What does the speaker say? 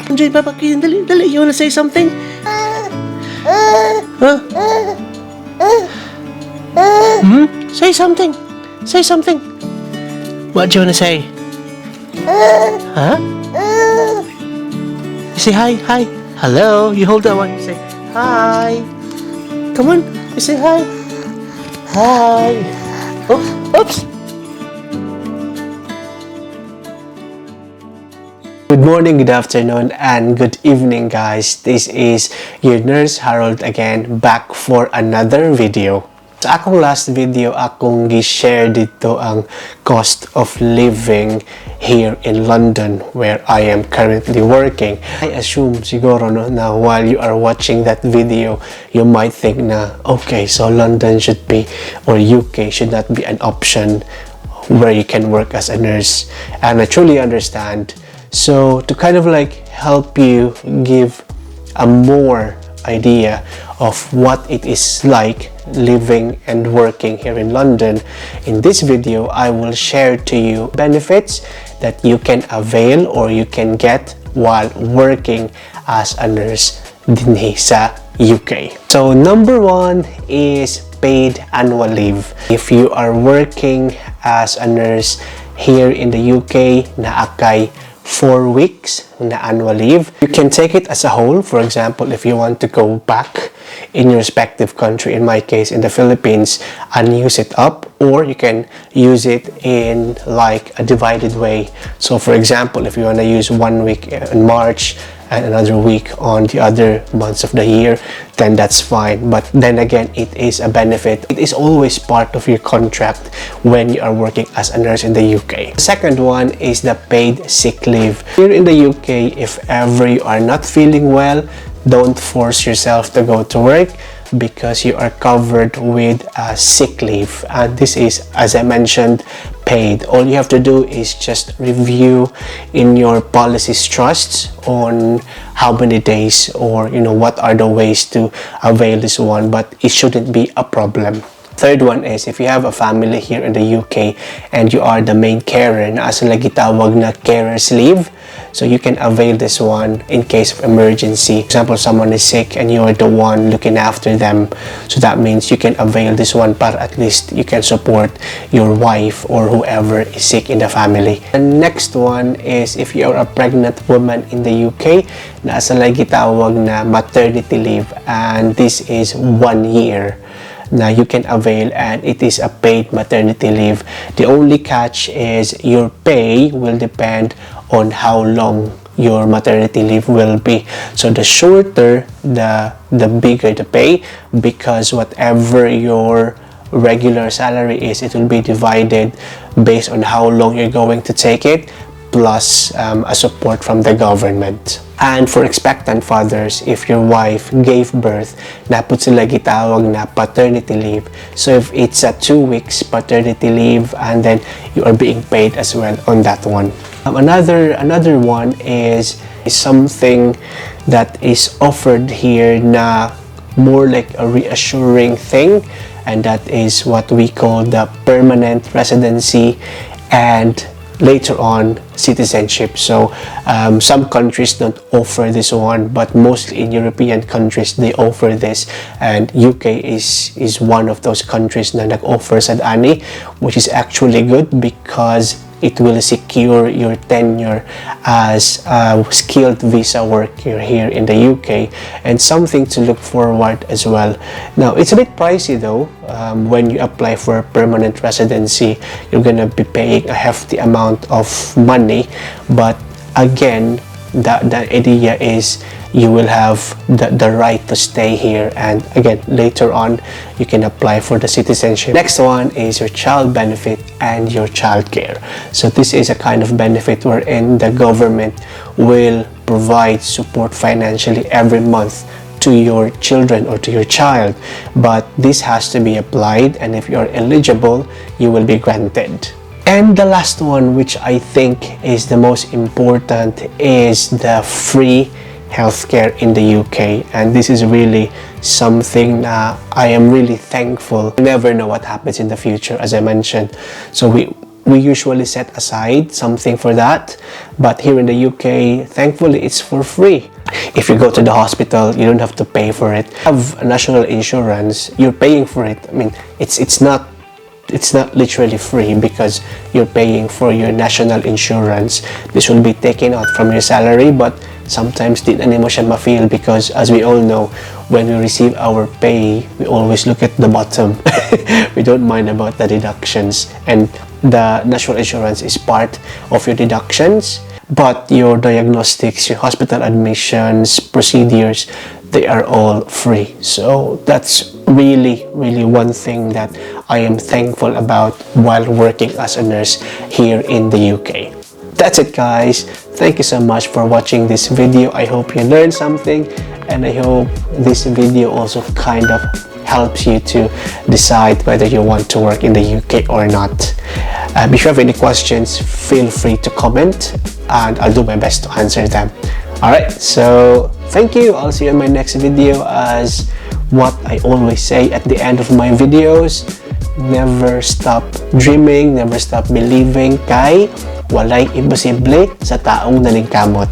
Enjoy, Papa. Dali. You wanna say something? Huh? Say something. Say something. What do you wanna say? Huh? You say hi. Hello. You hold that one. You say hi. Come on. You say hi. Hi. Oops. Good morning, good afternoon, and good evening, guys. This is your nurse Harold again, back for another video. Sa akong last video, akong gi-share dito ang cost of living here in London where I am currently working. I assume siguro no, na while you are watching that video, you might think na, okay, so London should be, or UK should not be an option where you can work as a nurse. And I truly understand. So to kind of like help you give a more idea of what it is like living and working here in London, in this video I will share to you benefits that you can avail or you can get while working as a nurse din sa UK. So number one is paid annual leave. If you are working as a nurse here in the UK, naakay 4 weeks na annual leave. You can take it as a whole. For example, if you want to go back in your respective country, in my case in the Philippines, and use it up, or you can use it in like a divided way. So for example, if you want to use 1 week in March and another week on the other months of the year, then that's fine. But then again, it is a benefit. It is always part of your contract when you are working as a nurse in the UK. The second one is the paid sick leave. Here in the UK, if ever you are not feeling well, don't force yourself to go to work because you are covered with a sick leave, and this is, as I mentioned, paid. All you have to do is just review in your policies trusts on how many days, or what are the ways to avail this one, but it shouldn't be a problem. Third one is if you have a family here in the UK and you are the main carer, na asa lagi tawag na carer's leave. So you can avail this one in case of emergency. For example, someone is sick and you are the one looking after them. So that means you can avail this one, but at least you can support your wife or whoever is sick in the family. The next one is if you are a pregnant woman in the UK, na asa lagi tawag na maternity leave, and this is 1 year. Now you can avail, and it is a paid maternity leave. The only catch is your pay will depend on how long your maternity leave will be. So the shorter, the bigger the pay, because whatever your regular salary is, it will be divided based on how long you're going to take it, plus a support from the government. And for expectant fathers, if your wife gave birth, naput sila gitawag na paternity leave. So if it's a 2 weeks paternity leave, and then you are being paid as well on that one. Another one is something that is offered here na more like a reassuring thing, and that is what we call the permanent residency and later on citizenship. So some countries don't offer this one, but mostly in European countries they offer this, and UK is one of those countries na nag-offer sa ani, which is actually good because it will secure your tenure as a skilled visa worker here in the UK, and something to look forward as well. Now, it's a bit pricey though. When you apply for a permanent residency, you're gonna be paying a hefty amount of money, but again, the idea is you will have the right to stay here, and again later on you can apply for the citizenship. Next one is your child benefit and your child care. So this is a kind of benefit wherein the government will provide support financially every month to your children or to your child, but this has to be applied, and if you are eligible you will be granted. And the last one, which I think is the most important, is the free healthcare in the UK. And this is really something I am really thankful. You never know what happens in the future, as I mentioned. So we usually set aside something for that, but here in the UK, thankfully, it's for free. If you go to the hospital, you don't have to pay for it. Have national insurance, you're paying for it. I mean, it's not literally free because you're paying for your national insurance. This will be taken out from your salary, but sometimes di na mo siya ma-feel because as we all know, when we receive our pay, we always look at the bottom. We don't mind about the deductions, and the national insurance is part of your deductions, but your diagnostics, your hospital admissions, procedures, they are all free. So that's really one thing that I am thankful about while working as a nurse here in the UK. That's it, guys. Thank you so much for watching this video. I hope you learned something, and I hope this video also kind of helps you to decide whether you want to work in the UK or not. If you have any questions, feel free to comment and I'll do my best to answer them. Alright, so thank you. I'll see you in my next video. As what I always say at the end of my videos, never stop dreaming, never stop believing, kay walay imposible sa taong naningkamot.